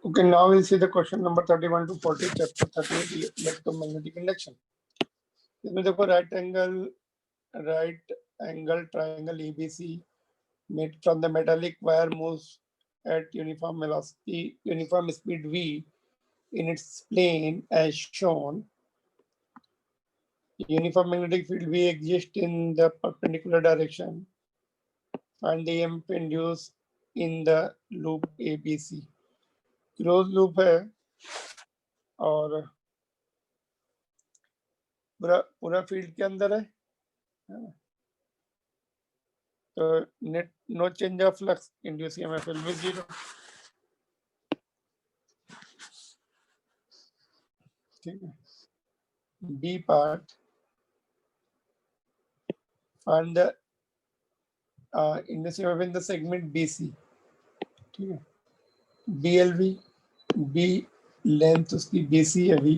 Okay, now we'll see the question number 31 to 40, chapter 38, electromagnetic induction. इसमें देखो right angle triangle ABC made from the metallic wire moves at uniform velocity, uniform speed v in its plane as shown. Uniform magnetic field v exists in the perpendicular direction. Find the EMF induced in the loop ABC. Close loop है और पूरा पूरा field के अंदर है तो net no change of flux induce EMF will be 0. ठीक है. B part, find the induce EMF in the segment BC. ठीक है. बीएलवी, बी लेंथ उसकी बीसी है, B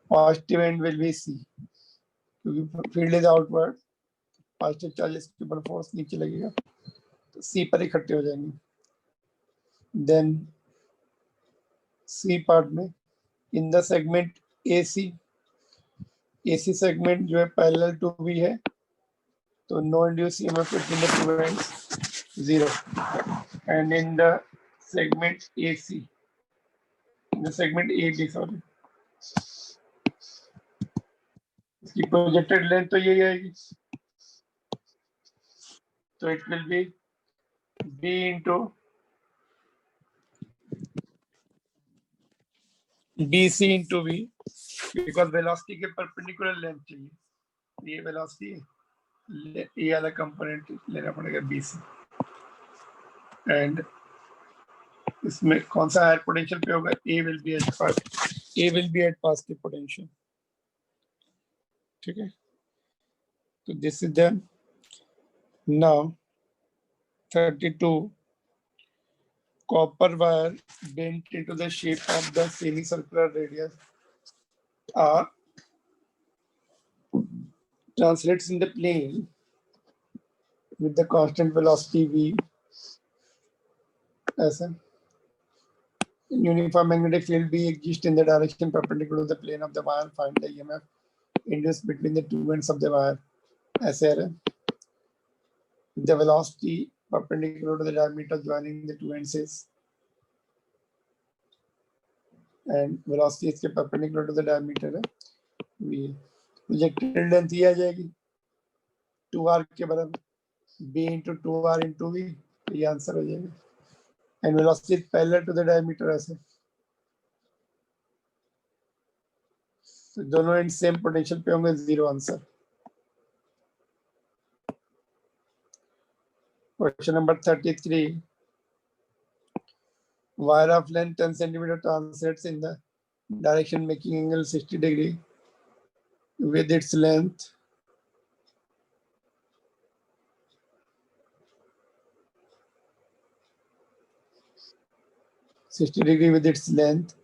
positive and will be C क्योंकि field is outward. Positive charges के ऊपर force नीचे लगेगा तो सी पर इकट्ठे हो जाएंगे. देन सी पार्ट में in the segment AC, AC segment जो है पैरेलल टू बी है तो no induce EMF between the two ends 0. And in the segment AC, in the segment AB sorry, इसकी प्रोजेक्टेड लेंथ तो यही आएगी तो it will be B into BC into V because velocity के perpendicular length चाहिए. ये velocity ये वाला component लेना पड़ेगा BC. and इसमें कौन सा higher potential पे होगा? A will be at positive potential. ठीक है. तो this is done. Now 32 copper wire bent into the shape of the semicircular radius translates in the plane with the constant velocity v. ऐसा uniform magnetic field B exists in the direction perpendicular to the plane of the wire. Find the EMF induced between the two ends of the wire. ऐसे है. The velocity perpendicular to the diameter joining the two ends is, and velocity इसके perpendicular to the diameter है v. Projected length ये आ जाएगी 2r के बराबर b into 2r into v. ये answer हो जाएगा. And velocity is parallel to the diameter ऐसे. तो दोनों एंड सेम पोटेंशियल पे होंगे. 0 answer. Question number 33. Wire of length 10 centimeter translates in the direction making angle 60 degree with its length with its length.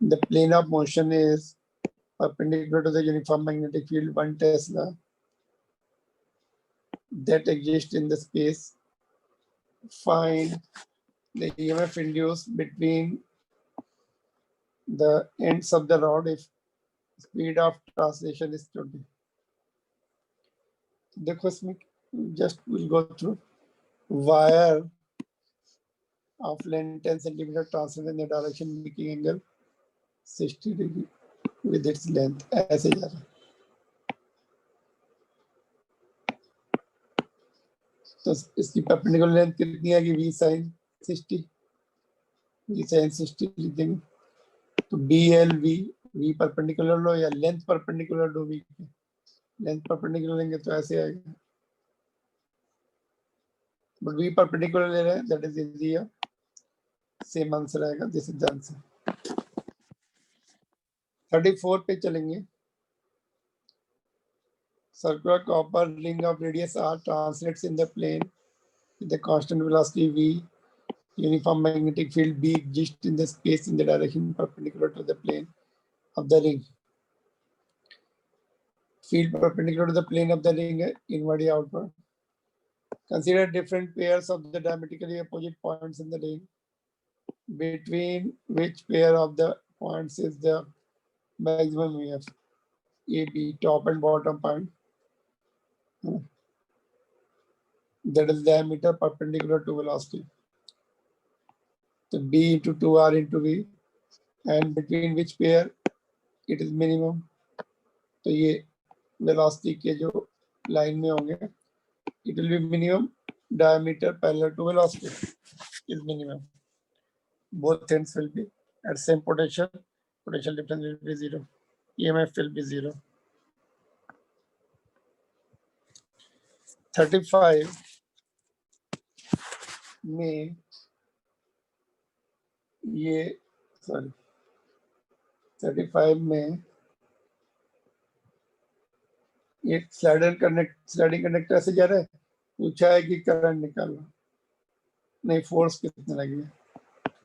The plane of motion is perpendicular to the uniform magnetic field 1 Tesla that exists in the space. Find the EMF induced between the ends of the rod if speed of translation is 20. देखो इसमें just we'll go through. Wire of length 10 centimeter translates in the direction making angle 60 degree with its length. ऐसे जा रहा है. तो इसकी perpendicular length कितनी आएगी? V sin 60. V sin 60 लिख देंगे. तो BLV, V perpendicular लो या length perpendicular लो V के. Length perpendicular लेंगे तो ऐसे आएगा. But V perpendicular ले रहे हैं, that is easier. Same answer आएगा. This is the answer. 34 पे चलेंगे. Circular copper ring of radius r translates in the plane with the constant velocity v. Uniform magnetic field B exists in the space in the direction perpendicular to the plane of the ring. Field perpendicular to the plane of the ring inward outward. Consider different pairs of the diametrically opposite points in the ring. between which pair of the points is the maximum EF? A, B, top and bottom point. That is diameter perpendicular to velocity. So B into 2R into V, and between which pair it is minimum. तो ये velocity के जो line में होंगे, it will be minimum diameter parallel to velocity is minimum. Both ends will be at same potential. Potential difference will be zero. EMF will be zero. 35 में ये sorry 35 में एक स्लाइडिंग कंडक्टर से जा रहा है, पूछा है कि करंट निकालना, नहीं फोर्स कितने लगेगा,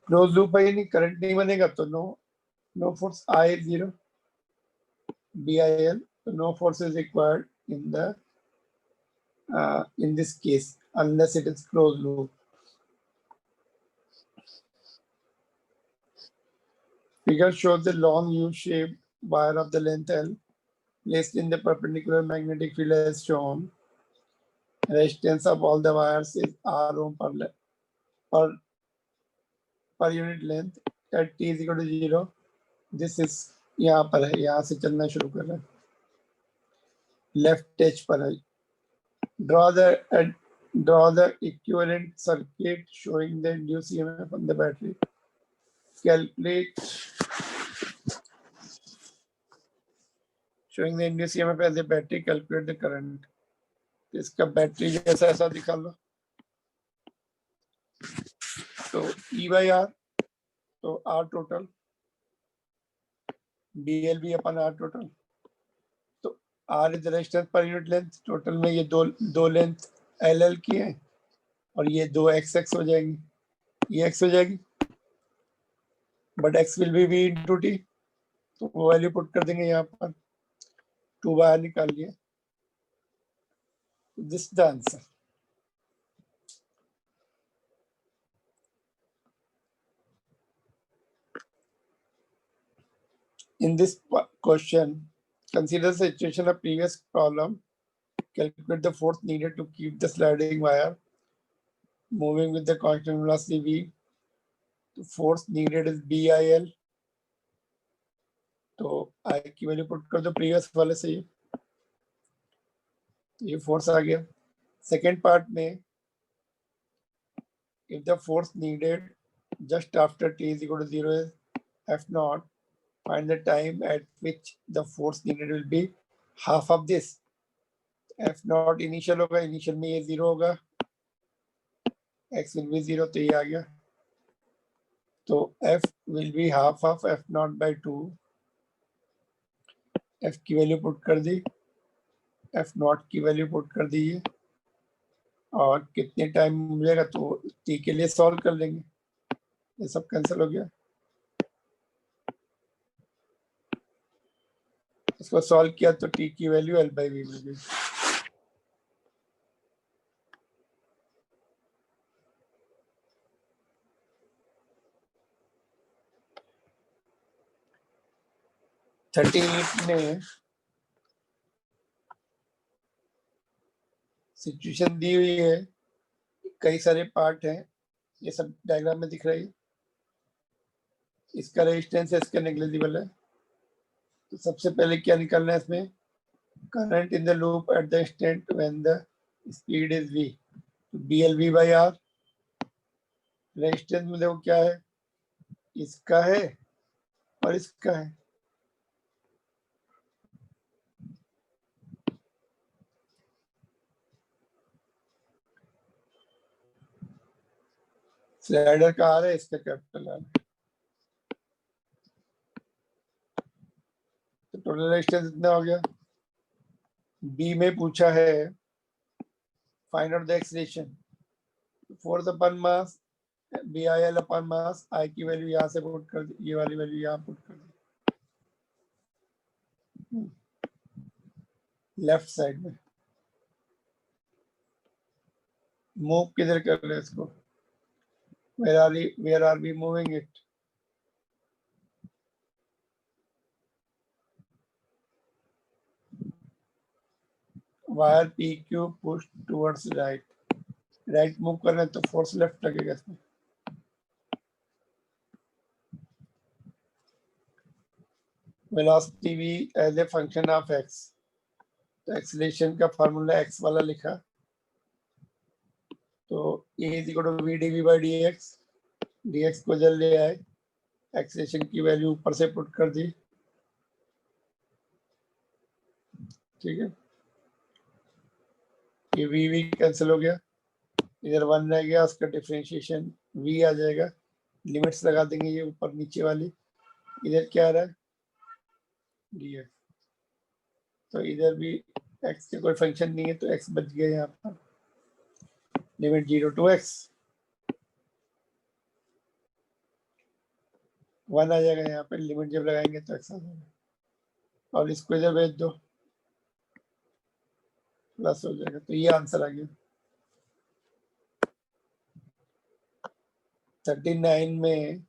क्लोज लूप है नहीं, करंट नहीं बनेगा तो no force, I 0 BIL, so no force is required in the in this case unless it is closed loop. Figure shows the long U-shaped wire of the length L placed in the perpendicular magnetic field as shown. Resistance of all the wires is R ohm per unit length at T is equal to 0. This is यहाँ पर है, यहाँ से चलना शुरू कर रहा है, लेफ्ट एज पर है. Draw the equivalent circuit showing the induced EMF on the battery. Calculate showing the induced EMF as a battery. Calculate the current. इसका बैटरी जैसा ऐसा दिखा लो. तो E by R, तो R total BLV अपन R total. तो R is the resistance per unit length. Total में ये दो लेंथ LL की है और ये दो XX हो जाएगी, ये X हो जाएगी, but X will be V into T. तो वो वैल्यू पुट कर देंगे यहाँ पर, 2 बाहर निकाल लिया. This is the answer. In this question, consider the situation of previous problem. Calculate the force needed to keep the sliding wire moving with the constant velocity V. The force needed is BIL. तो I की value put कर दो previous वाले से, ये force आ गया. Second part में, if the force needed just after T is equal to 0 is F naught, find the time at which the force needed will be half of this. F naught initial होगा, initial में ये 0 होगा, X will be 0, तो ये आ गया. तो F will be half of F naught by 2. F की value put कर दी, F naught की वैल्यू पुट कर दी है, और कितने टाइम मिलेगा तो T के लिए सॉल्व कर लेंगे. ये सब कैंसिल हो गया. इसको सॉल्व किया तो T की वैल्यू L by V मिल गई. थर्टी में सिचुएशन दी हुई है, कई सारे पार्ट हैं, ये सब डायग्राम में दिख रही है. इसका रेजिस्टेंस है, इसका नेग्लिजिबल है. तो सबसे पहले क्या निकालना है इसमें, current in the loop at the instant when the speed is V. BLV by R. Resistance में देखो क्या है, इसका है और इसका है. स्लाइडर का R है, इसका कैपिटल R. तो टोटल रेजिस्टेंस इतना हो गया. बी में पूछा है find out the acceleration. Force upon mass BIL upon mass, I की वैल्यू यहाँ से पुट कर दी, ये वाली वैल्यू यहाँ पुट कर दी लेफ्ट साइड में. मूव किधर कर रहे हैं इसको, where are we moving it? Wire PQ push towards right. Right move कर रहे हैं तो फोर्स लेफ्ट लगेगा इसमें. Velocity v as a function of x. तो एक्सीलरेशन का फार्मूला x वाला लिखा, तो a is equal to v dv by dx. dx को जल ले आए, एक्सीलरेशन की वैल्यू ऊपर से पुट कर दी. ठीक है, ये v कैंसिल हो गया, इधर 1 रह गया, उसका डिफरेंशिएशन v आ जाएगा. लिमिट्स लगा देंगे ये ऊपर नीचे वाली. इधर क्या आ रहा है? dx. तो इधर भी x के कोई फंक्शन नहीं है, तो x बच गया यहाँ पर. लिमिट 0 टू x 1 आ जाएगा यहाँ पे. लिमिट जब लगाएंगे तो x आ जाएगा, और इसको इधर भेज दो, प्लस हो जाएगा. तो ये आंसर आ गया. 39 में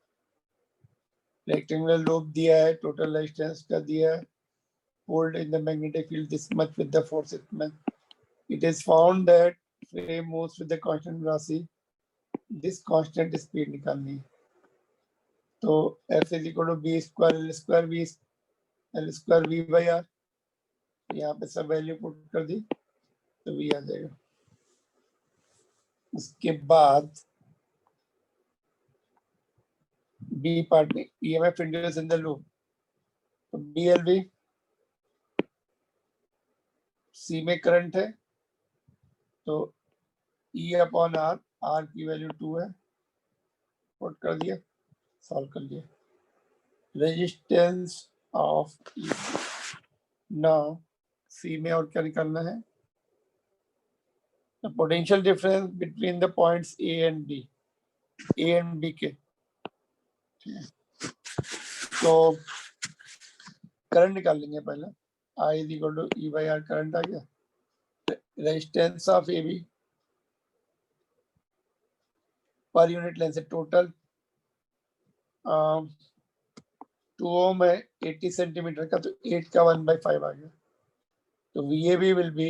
रेक्टेंगुलर लूप दिया है, टोटल रेजिस्टेंस का दिया है, pulled in the magnetic field this much with the force it is found that frame moves with the constant velocity. this constant speed निकालनी. तो F is equal to b square l square v by r. यहाँ पे सब value put कर दी तो v आ जाएगा. उसके बाद b पार्ट में EMF induced in the loop. तो BLV C में करंट है, तो E अपॉन R, R की वैल्यू 2 है, पुट कर दिया, सॉल्व कर लिया. Resistance of E. Now C में और क्या निकालना है? The potential difference between the points A and B, A and B के. तो करंट निकाल लेंगे पहले. I is equal to E by R, current आ गया. रेजिस्टेंस ऑफ AB पर यूनिट लेंथ से टोटल 2 ओम है, 80 सेंटीमीटर का, तो 8 का 1/5 आ गया. तो VAB विल बी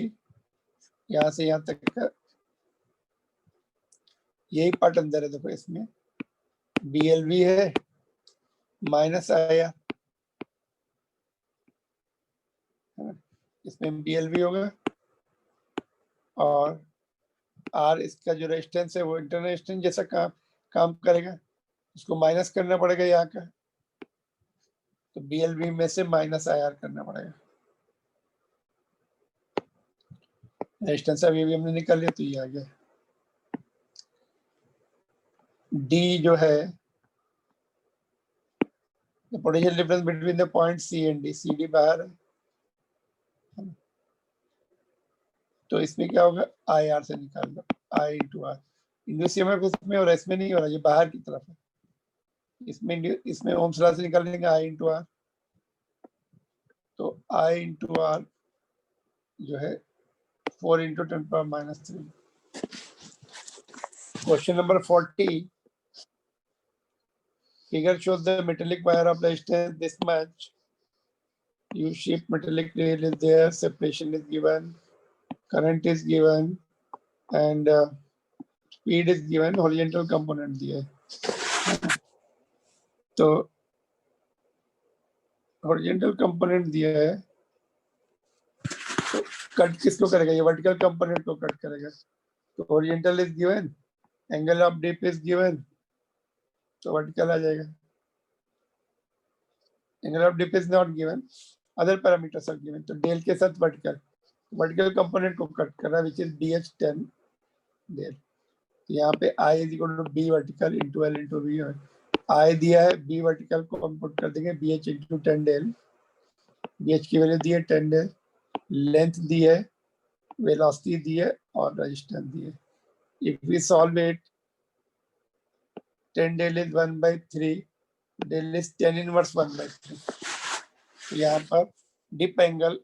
यहाँ से यहाँ तक का, यही पार्ट अंदर है. देखो इसमें BLV है, माइनस आया, इसमें BLV होगा, और R इसका जो रेजिस्टेंस है वो इंटरनल रेजिस्टेंस जैसा काम करेगा, उसको माइनस करना पड़ेगा यहाँ का. तो BLV में से माइनस IR करना पड़ेगा. रेजिस्टेंस अभी भी हमने निकाल लिया, तो ये आ गया. D जो है the potential difference between the points C and D. CD बाहर है, तो इसमें क्या होगा? IR से निकाल दो, I into R. Induce EMF इसमें और इसमें नहीं हो रहा, ये बाहर की तरफ है. इसमें ओम्स लॉ से निकाल लेंगे I into R. तो I into R जो है 4 into 10⁻³ question number 40. Figure shows the metallic wire of resistance this much. U-shaped metallic rail is there, separation is given, current is given, and speed is given, horizontal component दिया है. तो horizontal component दिया है, तो cut किसको करेगा? ये vertical component को कट करेगा. तो horizontal is given, angle of dip is given, तो vertical आ जाएगा. Angle of dip is not given, other parameters are given. तो डेल के साथ vertical component को कट कर रहा है, which is BH10 डेल. तो यहाँ पे I is equal to B vertical into L into V है. I दिया है, B vertical को हम पुट कर देंगे BH into 10 डेल. BH की वैल्यू दी है 10 डेल, लेंथ दी है, वेलोसिटी दी है, और रेजिस्टेंस दी है. If we solve it, 10 del is 1/3, del is 10 inverse 1/3. तो यहाँ पर डिप एंगल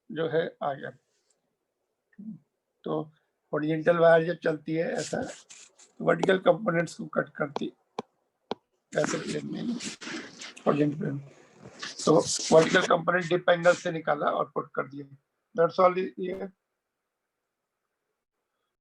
जो है आ गया. तो हॉरिजॉन्टल वायर जब चलती है ऐसा, वर्टिकल कंपोनेंट्स को कट करती ऐसे प्लेन में, हॉरिजॉन्टल प्लेन। तो वर्टिकल कंपोनेंट डिप एंगल से निकाला और पुट कर दिया। That's all. ये